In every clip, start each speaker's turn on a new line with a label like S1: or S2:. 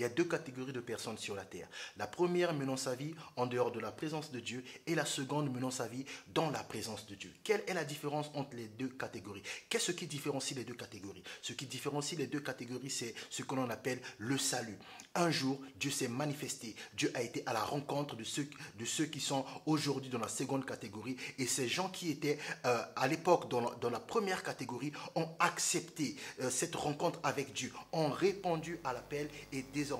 S1: il y a deux catégories de personnes sur la terre. La première menant sa vie en dehors de la présence de Dieu et la seconde menant sa vie dans la présence de Dieu. Quelle est la différence entre les deux catégories? Qu'est-ce qui différencie les deux catégories? Ce qui différencie les deux catégories, c'est ce que l'on appelle le salut. Un jour, Dieu s'est manifesté. Dieu a été à la rencontre de ceux qui sont aujourd'hui dans la seconde catégorie. Et ces gens qui étaient à l'époque dans la première catégorie ont accepté cette rencontre avec Dieu, ont répondu à l'appel et désormais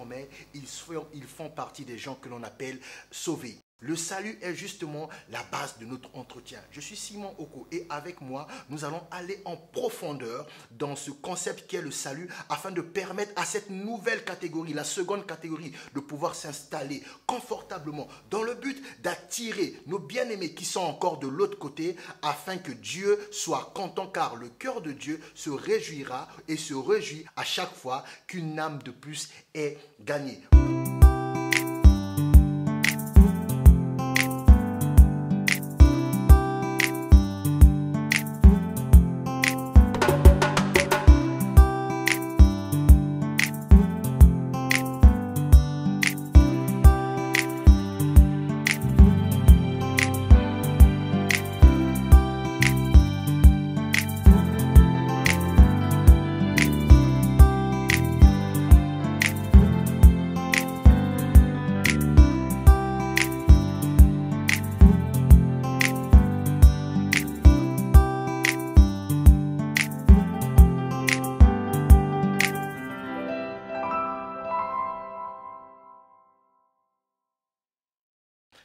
S1: ils font partie des gens que l'on appelle sauvés. Le salut est justement la base de notre entretien. Je suis Simon Oko et avec moi, nous allons aller en profondeur dans ce concept qui est le salut afin de permettre à cette nouvelle catégorie, la seconde catégorie, de pouvoir s'installer confortablement dans le but d'attirer nos bien-aimés qui sont encore de l'autre côté afin que Dieu soit content car le cœur de Dieu se réjouira et se réjouit à chaque fois qu'une âme de plus est gagnée.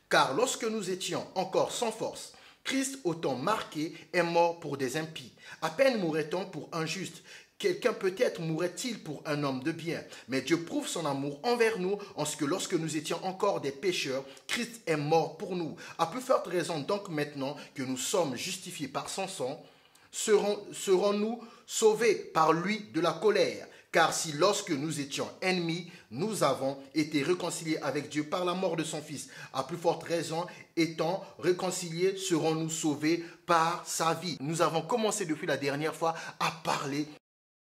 S1: Car lorsque nous étions encore sans force, Christ, au temps marqué, est mort pour des impies. À peine mourrait-on pour un juste. Quelqu'un peut-être mourrait-il pour un homme de bien. Mais Dieu prouve son amour envers nous en ce que lorsque nous étions encore des pécheurs, Christ est mort pour nous. À plus forte raison donc maintenant que nous sommes justifiés par son sang, serons-nous sauvés par lui de la colère. Car si lorsque nous étions ennemis, nous avons été réconciliés avec Dieu par la mort de son Fils, à plus forte raison, étant réconciliés, serons-nous sauvés par sa vie. Nous avons commencé depuis la dernière fois à parler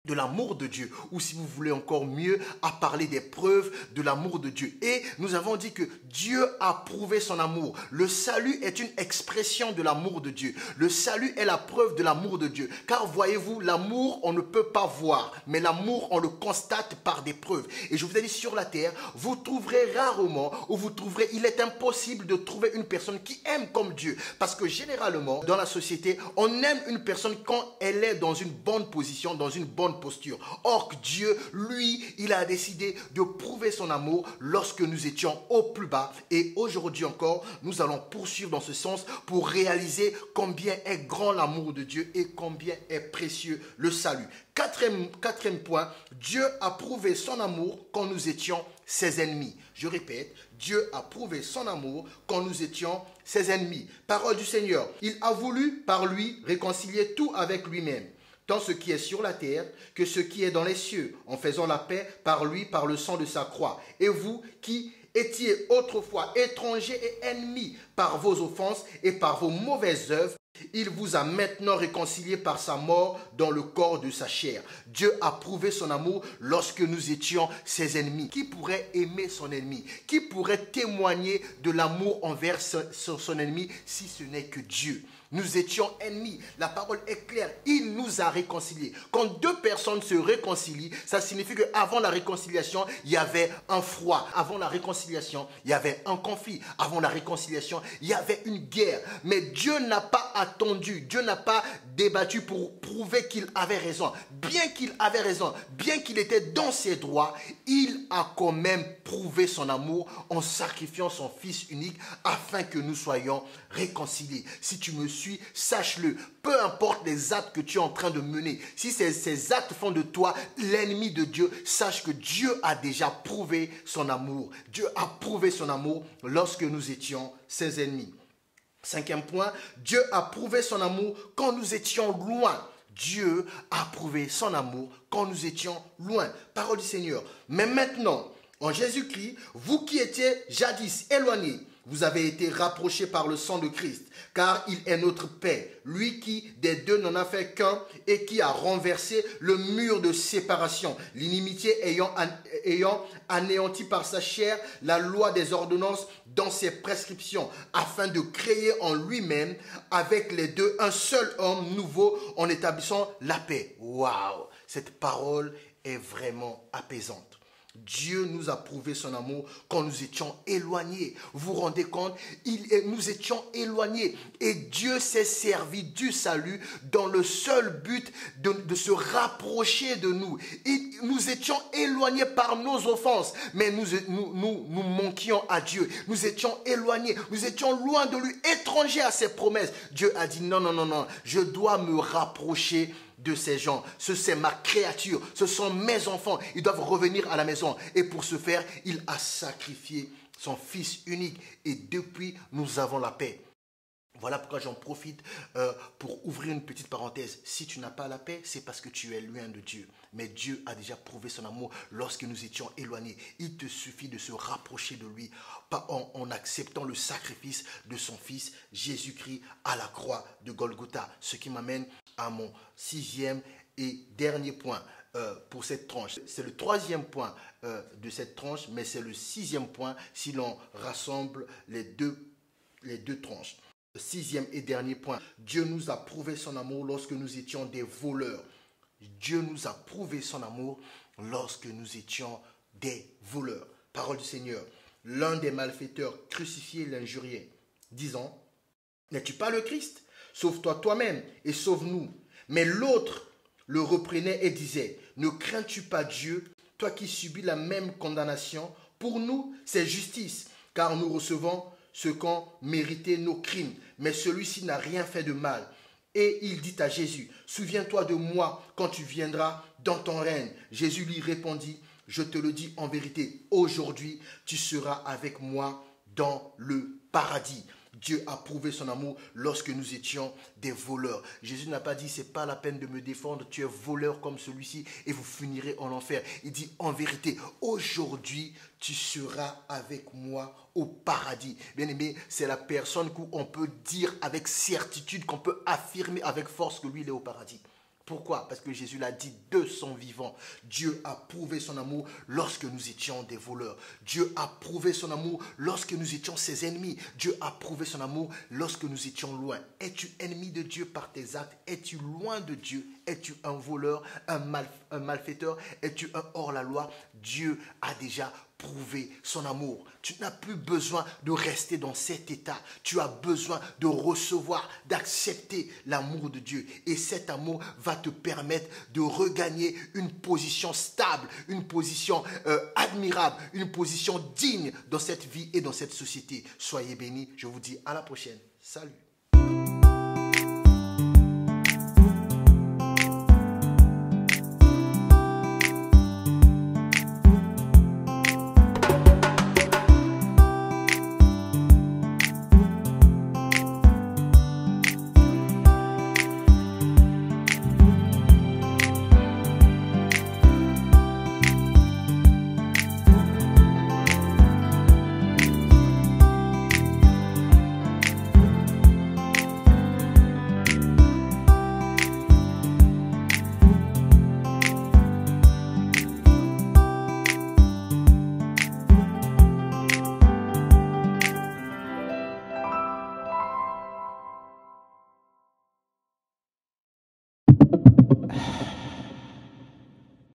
S1: de l'amour de Dieu, ou si vous voulez encore mieux, à parler des preuves de l'amour de Dieu. Et nous avons dit que Dieu a prouvé son amour. Le salut est une expression de l'amour de Dieu. Le salut est la preuve de l'amour de Dieu. Car voyez-vous, l'amour, on ne peut pas voir, mais l'amour, on le constate par des preuves. Et je vous ai dit, sur la terre, vous trouverez rarement, ou vous trouverez, il est impossible de trouver une personne qui aime comme Dieu. Parce que généralement, dans la société, on aime une personne quand elle est dans une bonne position, dans une bonne posture. Or, Dieu, lui, il a décidé de prouver son amour lorsque nous étions au plus bas. Et aujourd'hui encore, nous allons poursuivre dans ce sens pour réaliser combien est grand l'amour de Dieu et combien est précieux le salut. Quatrième point, Dieu a prouvé son amour quand nous étions ses ennemis. Je répète, Dieu a prouvé son amour quand nous étions ses ennemis. Parole du Seigneur, il a voulu par lui réconcilier tout avec lui-même, tant ce qui est sur la terre que ce qui est dans les cieux, en faisant la paix par lui, par le sang de sa croix. Et vous qui étiez autrefois étrangers et ennemis par vos offenses et par vos mauvaises œuvres, il vous a maintenant réconciliés par sa mort dans le corps de sa chair. Dieu a prouvé son amour lorsque nous étions ses ennemis. Qui pourrait aimer son ennemi? Qui pourrait témoigner de l'amour envers son ennemi si ce n'est que Dieu? Nous étions ennemis. La parole est claire. Il nous a réconciliés. Quand deux personnes se réconcilient, ça signifie qu'avant la réconciliation, il y avait un froid. Avant la réconciliation, il y avait un conflit. Avant la réconciliation, il y avait une guerre. Mais Dieu n'a pas attendu. Dieu n'a pas débattu pour prouver qu'il avait raison. Bien qu'il avait raison, bien qu'il était dans ses droits, il a quand même prouvé son amour en sacrifiant son Fils unique afin que nous soyons réconciliés. Si tu me suis, sache-le, peu importe les actes que tu es en train de mener, si ces actes font de toi l'ennemi de Dieu, sache que Dieu a déjà prouvé son amour. Dieu a prouvé son amour lorsque nous étions ses ennemis. Cinquième point, Dieu a prouvé son amour quand nous étions loin. Dieu a prouvé son amour quand nous étions loin. Parole du Seigneur. Mais maintenant, en Jésus-Christ, vous qui étiez jadis éloignés, Vous avez été rapprochés par le sang de Christ, car il est notre paix, lui qui des deux n'en a fait qu'un et qui a renversé le mur de séparation, l'inimitié ayant anéanti par sa chair la loi des ordonnances dans ses prescriptions, afin de créer en lui-même avec les deux un seul homme nouveau en établissant la paix. Waouh! Cette parole est vraiment apaisante. Dieu nous a prouvé son amour quand nous étions éloignés. Vous vous rendez compte? Nous étions éloignés et Dieu s'est servi du salut dans le seul but de se rapprocher de nous. Nous étions éloignés par nos offenses, mais nous manquions à Dieu. Nous étions éloignés, nous étions loin de lui, étrangers à ses promesses. Dieu a dit non, non, non, non, je dois me rapprocher de ces gens. C'est ma créature, ce sont mes enfants, ils doivent revenir à la maison. Et pour ce faire, il a sacrifié son fils unique. Et depuis, nous avons la paix. Voilà pourquoi j'en profite pour ouvrir une petite parenthèse. Si tu n'as pas la paix, c'est parce que tu es loin de Dieu. Mais Dieu a déjà prouvé son amour lorsque nous étions éloignés. Il te suffit de se rapprocher de lui en acceptant le sacrifice de son fils Jésus-Christ à la croix de Golgotha. Ce qui m'amène à mon 6e et dernier point pour cette tranche. C'est le 3e point de cette tranche, mais c'est le 6e point si l'on rassemble les deux tranches. 6e et dernier point, Dieu nous a prouvé son amour lorsque nous étions des voleurs. Dieu nous a prouvé son amour lorsque nous étions des voleurs. Parole du Seigneur. L'un des malfaiteurs crucifiés l'injuriait, disant, « N'es-tu pas le Christ? Sauve-toi toi-même et sauve-nous. » Mais l'autre le reprenait et disait, « Ne crains-tu pas Dieu, toi qui subis la même condamnation? Pour nous, c'est justice, car nous recevons ce qu'ont mérité nos crimes, mais celui-ci n'a rien fait de mal. » Et il dit à Jésus, « Souviens-toi de moi quand tu viendras dans ton règne. » Jésus lui répondit, « Je te le dis en vérité, aujourd'hui tu seras avec moi dans le paradis. » Dieu a prouvé son amour lorsque nous étions des voleurs. Jésus n'a pas dit, c'est pas la peine de me défendre, tu es voleur comme celui-ci et vous finirez en enfer. Il dit, en vérité, aujourd'hui, tu seras avec moi au paradis. Bien aimé, c'est la personne qu'on peut dire avec certitude, qu'on peut affirmer avec force que lui, il est au paradis. Pourquoi? Parce que Jésus l'a dit de son vivant. Dieu a prouvé son amour lorsque nous étions des voleurs. Dieu a prouvé son amour lorsque nous étions ses ennemis. Dieu a prouvé son amour lorsque nous étions loin. Es-tu ennemi de Dieu par tes actes? Es-tu loin de Dieu? Es-tu un voleur, un malfaiteur? Es-tu un hors-la-loi? Dieu a déjà prouvé son amour. Tu n'as plus besoin de rester dans cet état. Tu as besoin de recevoir, d'accepter l'amour de Dieu. Et cet amour va te permettre de regagner une position stable, une position admirable, une position digne dans cette vie et dans cette société. Soyez bénis. Je vous dis à la prochaine. Salut.